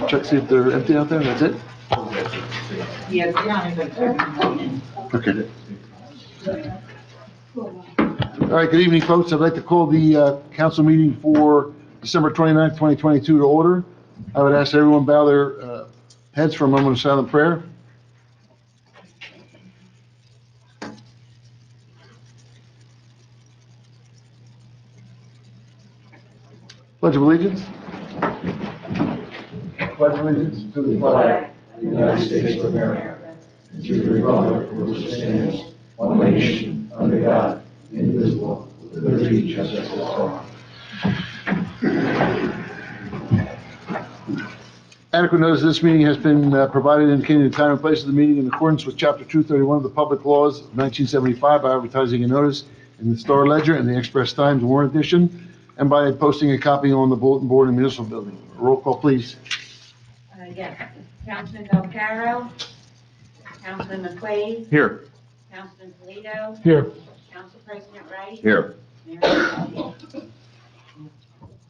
check, see if they're empty out there, that's it? Yeah, Okay. All right, good evening, folks. I'd like to call the council meeting for December 29th, 2022 to order. I would ask everyone bow their heads for a moment of silent prayer. Pledge of allegiance. Pledge allegiance to the flag of the United States of America, and to the republic for which it stands, one nation, under God, indivisible, with liberty and justice for all. Adequate notice of this meeting has been provided indicating the time and place of the meeting in accordance with Chapter 231 of the Public Laws of 1975 by advertising a notice in the Star Ledger and the Express Times Warrant Edition, and by posting a copy on the bulletin board in the municipal building. Roll call, please. Yes, Councilman Belcaro, Councilman McQuaid, Here. Councilman Polito, Here. Council President Wright. Here. Mayor Mosher.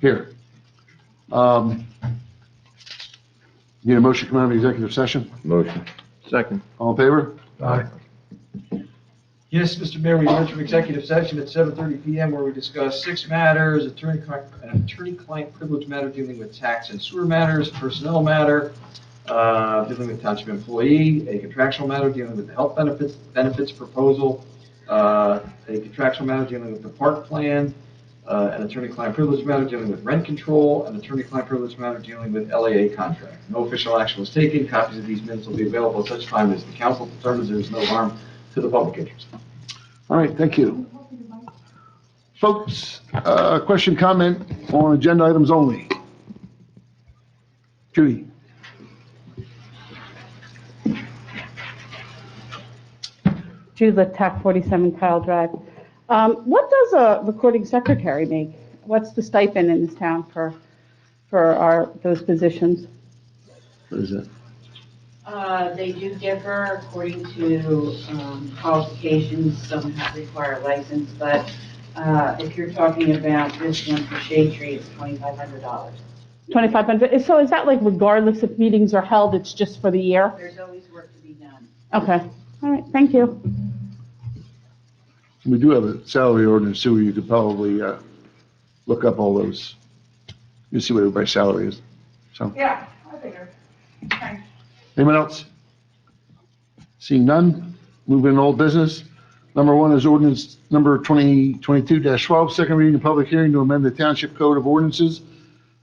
Here. Need a motion to come out of executive session? Motion. Second. All in favor? Aye. Yes, Mr. Mayor, we went from executive session at 7:30 PM where we discussed 6 matters, an attorney-client privilege matter dealing with tax and sewer matters, personnel matter, dealing with township employee, a contractual matter dealing with the health benefits proposal, a contractual matter dealing with the park plan, an attorney-client privilege matter dealing with rent control, an attorney-client privilege matter dealing with LAA contract. No official action was taken. Copies of these minutes will be available at such time as the council determines there is no harm to the public interest. All right, thank you. Folks, question, comment on agenda items only. Judy? Judith, TAC 47 Kyle Drive. What does a recording secretary make? What's the stipend in this town for those positions? What is that? They do differ according to qualifications. Some require a license, but if you're talking about this one for Shade Tree, it's $2,500. $2,500. So is that like regardless if meetings are held, it's just for the year? There's always work to be done. Okay. All right. Thank you. We do have a salary ordinance too, where you could probably look up all those. You see what everybody's salary is. So, Yeah, I figured. Thanks. anyone else? Seeing none, moving in old business. Number 1 is ordinance number 2022-12, second reading and public hearing to amend the Township Code of Ordinances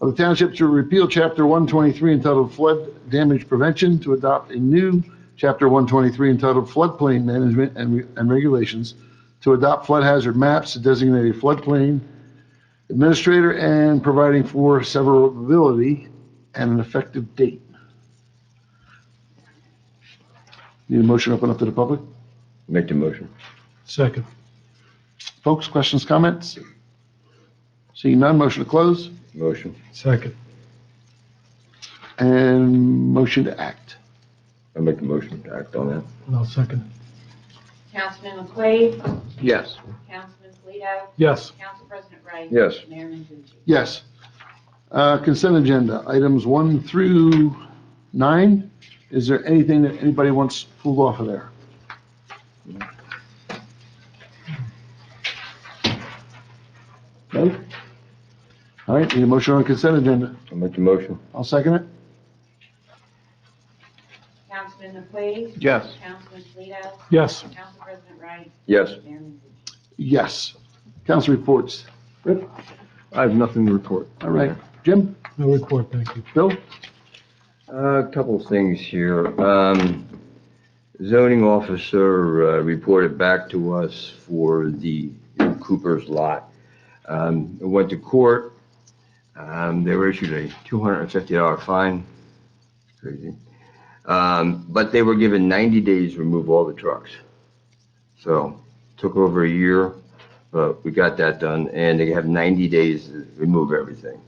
of the Township to repeal Chapter 123 entitled Flood Damage Prevention, to adopt a new Chapter 123 entitled Floodplain Management and Regulations, to adopt flood hazard maps, to designate a floodplain administrator, and providing for severability and an effective date. Need a motion open up to the public? Make the motion. Second. Folks, questions, comments? Seeing none, motion to close, Motion. Second. and motion to act. I'll make the motion to act on that. I'll second. Councilman McQuaid, Yes. Councilman Polito, Yes. Council President Wright. Yes. Mayor Mosher. Yes. Consent agenda, items 1 through 9. Is there anything that anybody wants pulled off of there? No? All right, need a motion on consent agenda. I'll make the motion. I'll second it. Councilman McQuaid, Yes. Councilman Polito, Yes. Council President Wright. Yes. Mayor Mosher. Yes. Council reports. Rip? I have nothing to report. All right. Jim? No report, thank you. Bill? A couple of things here. Zoning officer reported back to us for the Cooper's lot. It went to court. They were issued a $250 fine. Crazy. But they were given 90 days to remove all the trucks. So, took over a year, but we got that done, and they have 90 days to remove everything.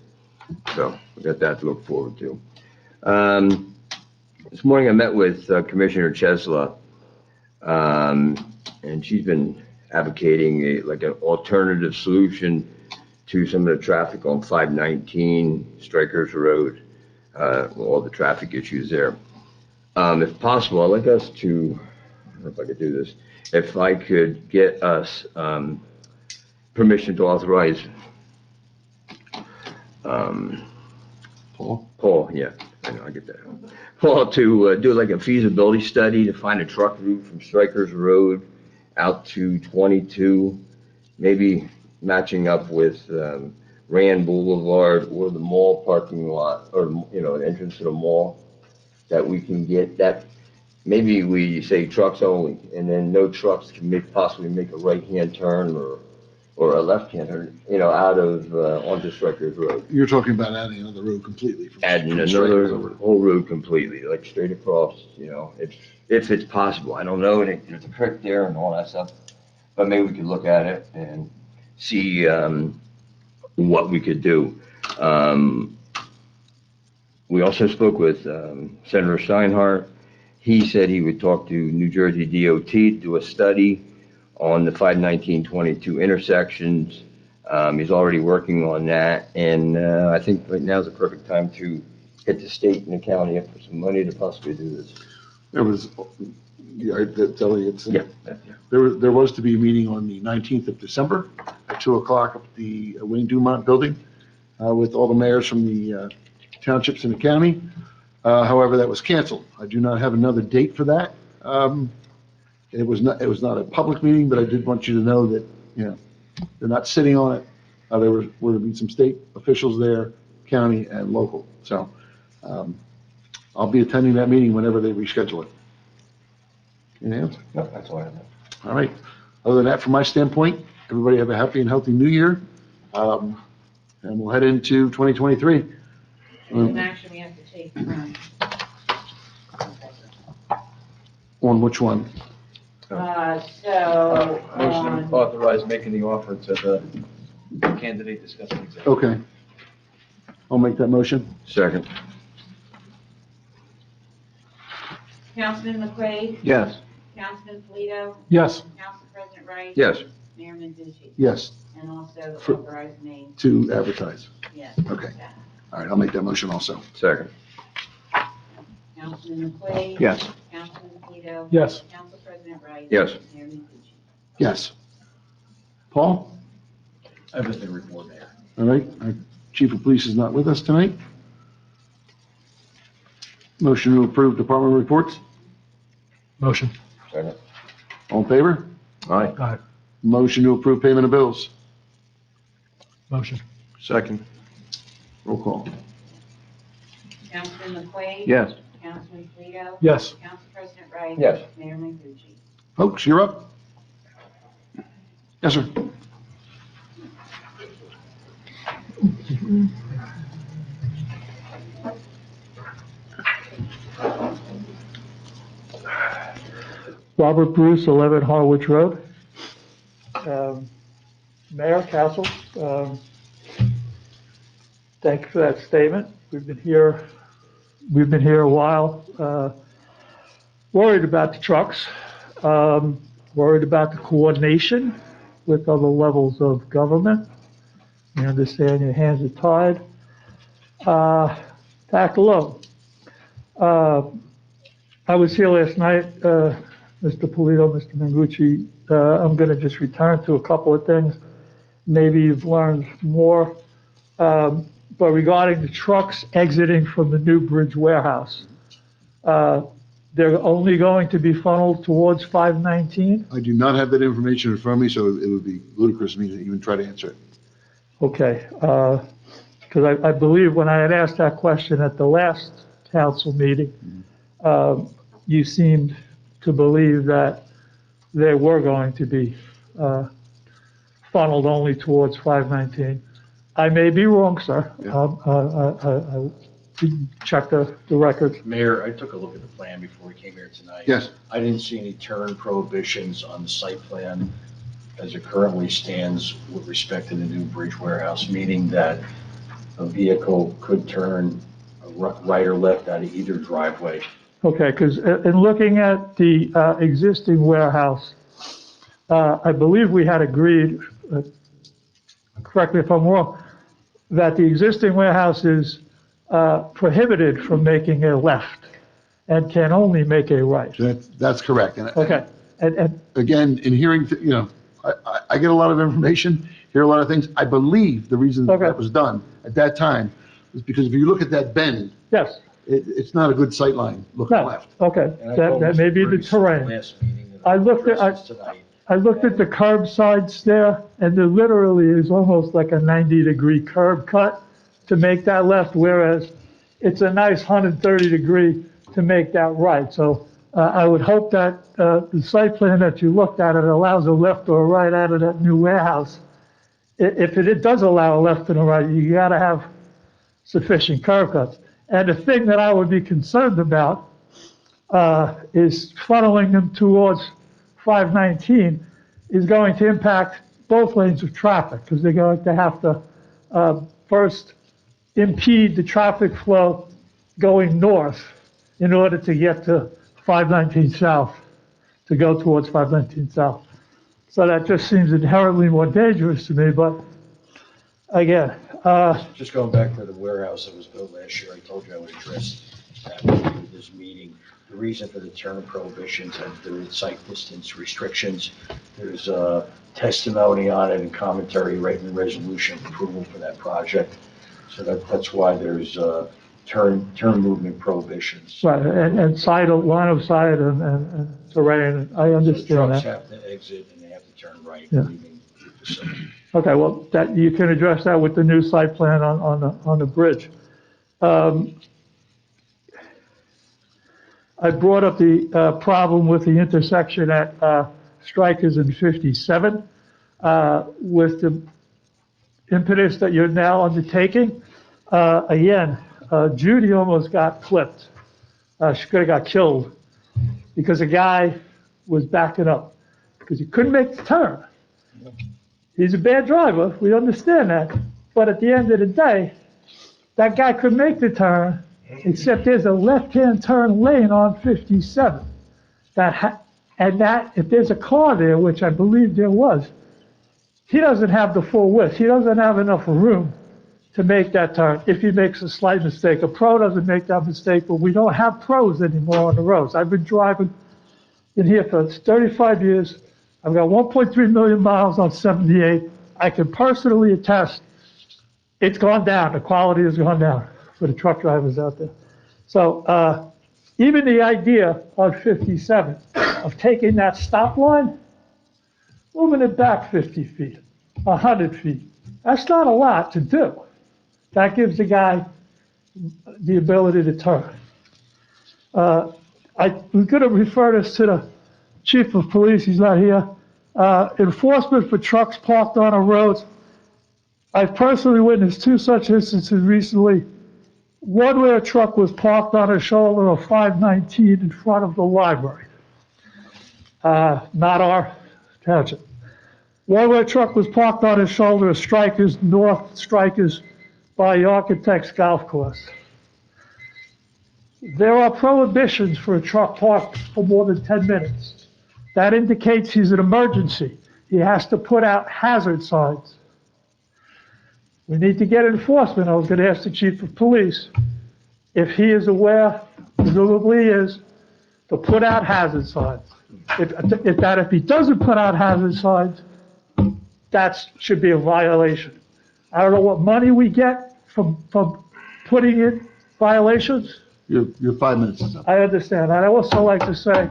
So, we got that to look forward to. This morning I met with Commissioner Chesla, and she's been advocating an alternative solution to some of the traffic on 519 Strikers Road. all the traffic issues there. If possible, I'd like us to, I don't know if I could do this, if I could get us permission to authorize Paul, yeah, I know, I get that. Paul, to do like a feasibility study to find a truck route from Strikers Road out to 22, maybe matching up with Rand Boulevard or the mall parking lot, or, an entrance to the mall, that we can get that. Maybe we say trucks only, and then no trucks can possibly make a right-hand turn or a left-hand turn, out of, onto Strikers Road. You're talking about adding another road completely from. Adding from Strikers another over. whole road completely, like straight across, if it's possible. I don't know, and there's a creek there and all that stuff, but maybe we could look at it and see, what we could do. We also spoke with, Senator Steinhardt. He said he would talk to New Jersey DOT, do a study on the 519-22 intersections. He's already working on that, and I think right now is the perfect time to hit the state and the county up for some money to possibly do this. There was, yeah, that's Elliot's. Yeah. There was to be a meeting on the 19th of December at 2:00 up at the Wayne Dumont Building with all the mayors from the townships in the county. However, that was canceled. I do not have another date for that. It was not a public meeting, but I did want you to know that, they're not sitting on it. There were to be some state officials there, county and local. So I'll be attending that meeting whenever they reschedule it. Anything else? No, that's all I have. All right. Other than that, from my standpoint, everybody have a happy and healthy new year. And we'll head into 2023. And action we have to take from. On which one? So, Motion to authorize making the offer to the candidate discussing executive. Okay. I'll make that motion. Second. Councilman McQuaid, Yes. Councilman Polito, Yes. Council President Rice. Yes. Mayor Menducci. Yes, And also For- authorize me, to advertise. yes. Okay. that. All right, I'll make that motion also. Second. Councilman McQuaid. Yes. Councilman Polito. Yes. Council President Rice. Yes. Mayor Menducci. Yes. Paul? I have nothing to report, Mayor. All right, our chief of police is not with us tonight. Motion to approve department reports. Motion. Second. All in favor? Aye. Aye. Motion to approve payment of bills. Motion. Second. Roll call. Councilman McQuaid. Yes. Councilman Polito. Yes. Council President Rice. Yes. Mayor Menducci. Folks, you're up. Yes, sir. Robert Bruce, 11 Harwich Road. Mayor, Council, thank you for that statement. We've been here a while, worried about the trucks, worried about the coordination with other levels of government. We understand your hands are tied. Tack alone. I was here last night, Mr. Polito, Mr. Mengucci. I'm going to just return to a couple of things. Maybe you've learned more. But regarding the trucks exiting from the new bridge warehouse, they're only going to be funneled towards 519? I do not have that information in front of me, so it would be ludicrous of me to even try to answer it. Okay, because I believe when I had asked that question at the last council meeting, you seemed to believe that they were going to be funneled only towards 519. I may be wrong, sir. Yeah. I didn't check the records. Mayor, I took a look at the plan before we came here tonight. Yes. I didn't see any turn prohibitions on the site plan as it currently stands with respect to the new bridge warehouse, meaning that a vehicle could turn right or left out of either driveway. Okay, because in looking at the existing warehouse, I believe we had agreed, correct me if I'm wrong, that the existing warehouse is prohibited from making a left and can only make a right. That's correct. And Okay, and, again, in hearing, I get a lot of information, hear a lot of things. I believe the reason Okay. that was done at that time was because if you look at that bend, yes, it's not a good sight line looking no, left. okay, And I told that may Mr. be the Briggs at terrain. last meeting that I looked at- addressed this tonight. I looked at the curb sides there, and there literally is almost like a 90-degree curb cut to make that left, whereas it's a nice 130-degree to make that right. So I would hope that the site plan that you looked at, it allows a left or a right out of that new warehouse. If it does allow a left and a right, you got to have sufficient curb cuts. And the thing that I would be concerned about is funneling them towards 519 is going to impact both lanes of traffic, because they're going to have to first impede the traffic flow going north in order to get to 519 south, to go towards 519 south. So that just seems inherently more dangerous to me, but again, Just going back to the warehouse that was built last year, I told you I would address that with this meeting. The reason for the turn prohibitions and the site distance restrictions, there's testimony on it and commentary right in the resolution of approval for that project. So that's why there's turn movement prohibitions. right, and side, line of sight and terrain, I So understand trucks that. have to exit and they have to turn right Yeah. leaving the facility. Okay, well, that, you can address that with the new site plan on the bridge. I brought up the problem with the intersection at Strikers and 57 with the impetus that you're now undertaking. Again, Judy almost got clipped. She could have got killed because a guy was backing up because he couldn't make the turn. He's a bad driver, we understand that, but at the end of the day, that guy could make the turn, except there's a left-hand turn lane on 57. If there's a car there, which I believe there was, he doesn't have the full width. He doesn't have enough room to make that turn if he makes a slight mistake. A pro doesn't make that mistake, but we don't have pros anymore on the roads. I've been driving in here for 35 years. I've got 1.3 million miles on 78. I can personally attest it's gone down. The quality has gone down for the truck drivers out there. So even the idea on 57 of taking that stop line, moving it back 50 feet, 100 feet, that's not a lot to do. That gives the guy the ability to turn. We're going to refer this to the chief of police. He's not here. Enforcement for trucks parked on our roads. I've personally witnessed two such instances recently. One where a truck was parked on a shoulder of 519 in front of the library, not our township. One where a truck was parked on a shoulder of Strikers, North Strikers, by the Architects Golf Course. There are prohibitions for a truck parked for more than 10 minutes. That indicates he's an emergency. He has to put out hazard signs. We need to get enforcement. I was going to ask the chief of police if he is aware, presumably he is, to put out hazard signs. If he doesn't put out hazard signs, that should be a violation. I don't know what money we get from putting in violations. Your 5 minutes is up. I understand. I'd also like to say,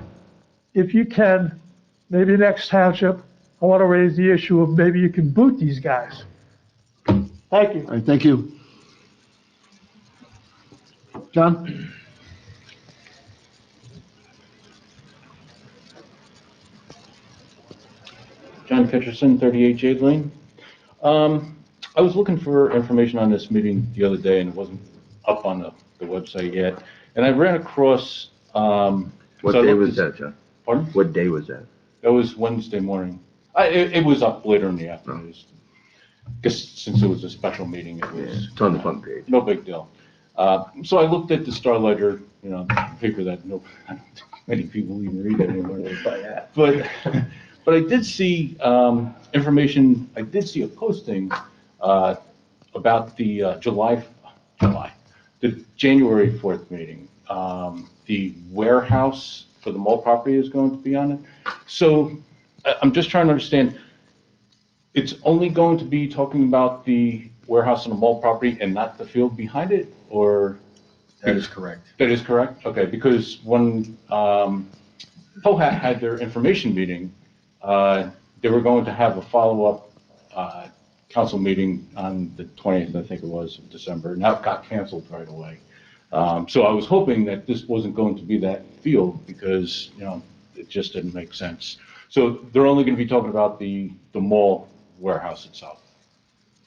if you can, maybe next township, I want to raise the issue of maybe you can boot these guys. Thank you. All right, thank you. John? John Kitcherson, 38 Jade Lane. I was looking for information on this meeting the other day, and it wasn't up on the website yet. And I ran across. What so I day looked was at- that, John? Pardon? What day was that? That was Wednesday morning. It was up later in the afternoon. Guess since it was a special meeting, it Yeah, was it's on the front page. no big deal. So I looked at the Star Ledger, the paper that I don't think many people even read anymore. But I did see information. I did see a posting about the the January 4th meeting, the warehouse for the mall property is going to be on it. So I'm just trying to understand, it's only going to be talking about the warehouse on the mall property and not the field behind it, or? That is correct. That is correct? Okay, because when POHAT had their information meeting, they were going to have a follow-up council meeting on the 20th, I think it was, of December. Now it got canceled right away. So I was hoping that this wasn't going to be that field because, it just didn't make sense. So they're only going to be talking about the mall warehouse itself.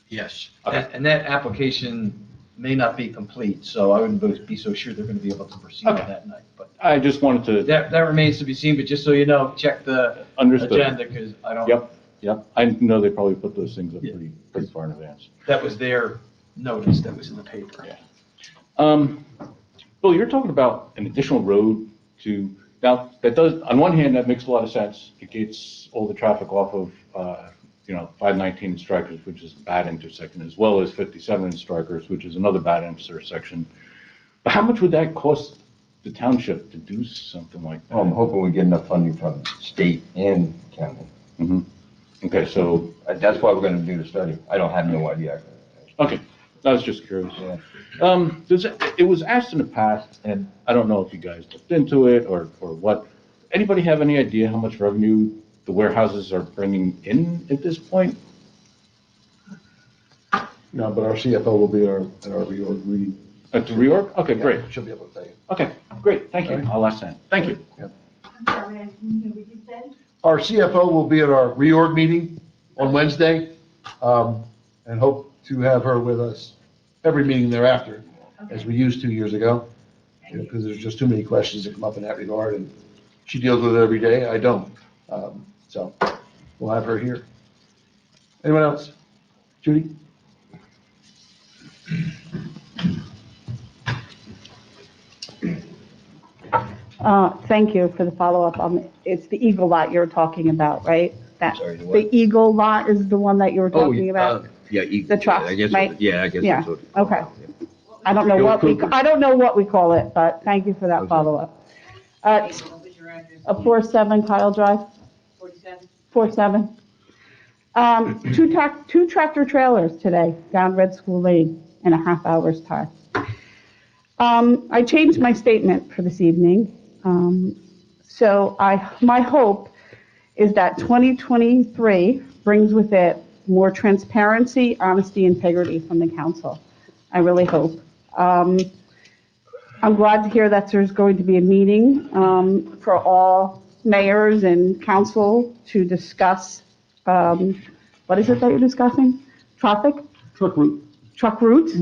Yes, Okay. and that application may not be complete, so I wouldn't be so sure they're going to be able to proceed Okay. that night. But I just wanted to. that remains to be seen, but just so you know, check the Understood. agenda, because I don't. Yep. I know they probably put those things up Yeah. pretty far in advance. That was their notice that was in the paper. Yeah. Bill, you're talking about an additional road now, that does, on one hand, that makes a lot of sense. It gets all the traffic off of, 519 and Strikers, which is a bad intersection, as well as 57 and Strikers, which is another bad intersection. But how much would that cost the township to do something like that? Well, I'm hoping we get enough funding from state and county. Mhm. Okay, so, That's why we're gonna do the study. I don't have no idea. okay, I was just curious. Yeah. It was asked in the past, and I don't know if you guys looked into it or what. Anybody have any idea how much revenue the warehouses are bringing in at this point? No, but our CFO will be at our reorg meeting. At the reorg? Okay, great. She'll be able to tell you. Okay, great, thank you. I'll ask that. Thank you. Our CFO will be at our reorg meeting on Wednesday, and hope to have her with us every meeting thereafter, as we used 2 years ago, because there's just too many questions that come up in that regard, and she deals with it every day, I don't. So we'll have her here. Anyone else? Judy? Thank you for the follow-up. It's the Eagle lot you're talking about, right? Sorry, the what? The Eagle lot is the one that you were Oh, talking about? yeah, The trucks, I guess, right? I guess Yeah, that's what. okay. I don't know what we call it, but thank you for that Okay. follow-up. What was your address? 47 Kyle Drive, 47? 47. Two tractor trailers today down Red School Lane in a half hour's time. I changed my statement for this evening. So my hope is that 2023 brings with it more transparency, honesty, integrity from the council. I really hope. I'm glad to hear that there's going to be a meeting for all mayors and council to discuss, what is it that you're discussing? Traffic? Truck route. Truck routes?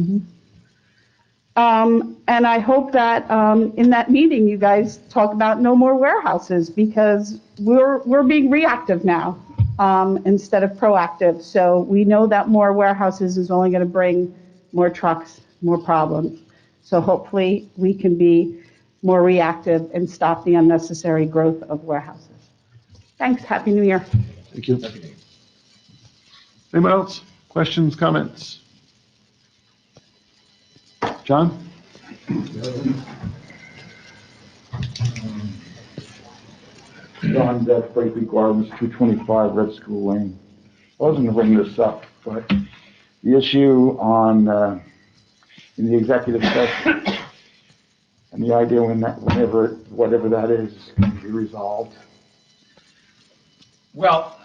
And I hope that in that meeting, you guys talk about no more warehouses, because we're being reactive now instead of proactive. So we know that more warehouses is only going to bring more trucks, more problems. So hopefully we can be more reactive and stop the unnecessary growth of warehouses. Thanks. Happy New Year. Thank you. Anyone else? Questions, comments? John? John Depp, Breakley Gardens, 225 Red School Lane. I wasn't going to bring this up, but the issue on, in the executive session, and the idea whatever that is can be resolved. Well,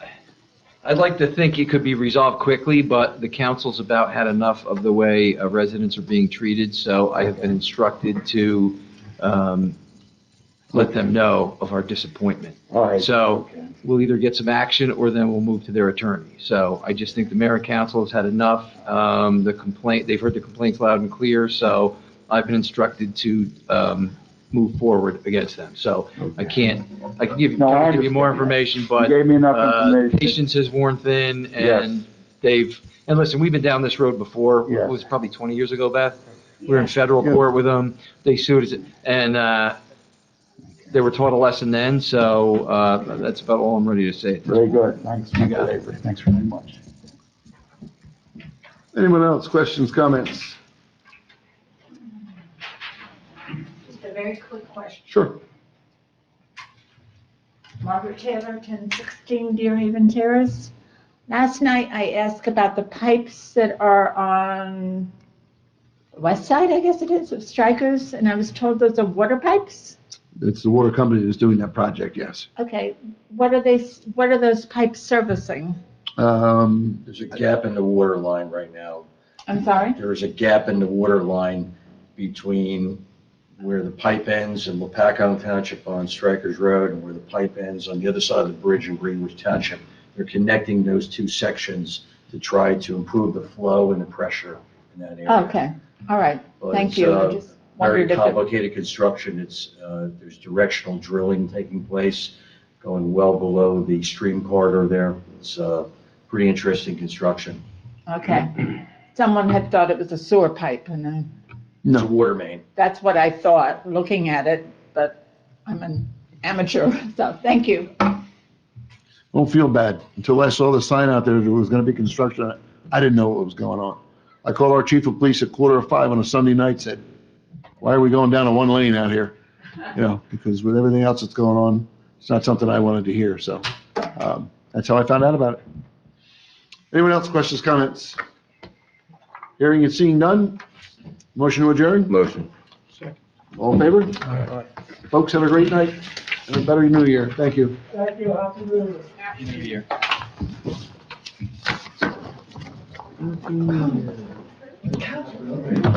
I'd like to think it could be resolved quickly, but the council's about had enough of the way residents are being treated, so I have been instructed to let them know of our disappointment. All right. So Okay. we'll either get some action, or then we'll move to their attorney. So I just think the mayor and council has had enough. They've heard the complaints loud and clear, so I've been instructed to move forward against them. So I can give No, I you more understand. information, but You gave me enough information. patience has worn thin, and Yes. and listen, we've been down this road before. Yes. It was probably 20 years ago, Beth. We were in federal court with them. They sued us, and they were taught a lesson then, so that's about all I'm ready to say at this Very point. good. Thanks, Mr. Avery. Thanks very much. Anyone else? Questions, comments? very quick question. Sure. Margaret Taylor, 1016 Deerhaven Terrace. Last night I asked about the pipes that are on the west side, I guess it is, of Strikers, and I was told those are water pipes? It's the water company that's doing that project, yes. Okay, what are those pipes servicing? There's a gap in the water line right now. I'm sorry? There is a gap in the water line between where the pipe ends in Lopatcong Township on Strikers Road and where the pipe ends on the other side of the bridge in Greenwich Township. They're connecting those two sections to try to improve the flow and the pressure in that area. Okay, all right, But thank it's, you. I just Very wondered if it, complicated construction. It's, there's directional drilling taking place, going well below the stream corridor there. It's, pretty interesting construction. okay. Someone had thought it was a sewer pipe, and It's a water main. that's what I thought, looking at it, but I'm an amateur, so thank you. Don't feel bad. Until I saw the sign out there was gonna be construction, I didn't know what was going on. I called our chief of police at 4:45 on a Sunday night, said, why are we going down a one lane out here? You know, because with everything else that's going on, it's not something I wanted to hear, so, that's how I found out about it. Anyone else, questions, comments? Hearing and seeing none, motion to adjourn? Motion. All in favor? Folks, have a great night and a better new year. Thank you. Thank you, happy New Year. Happy New Year.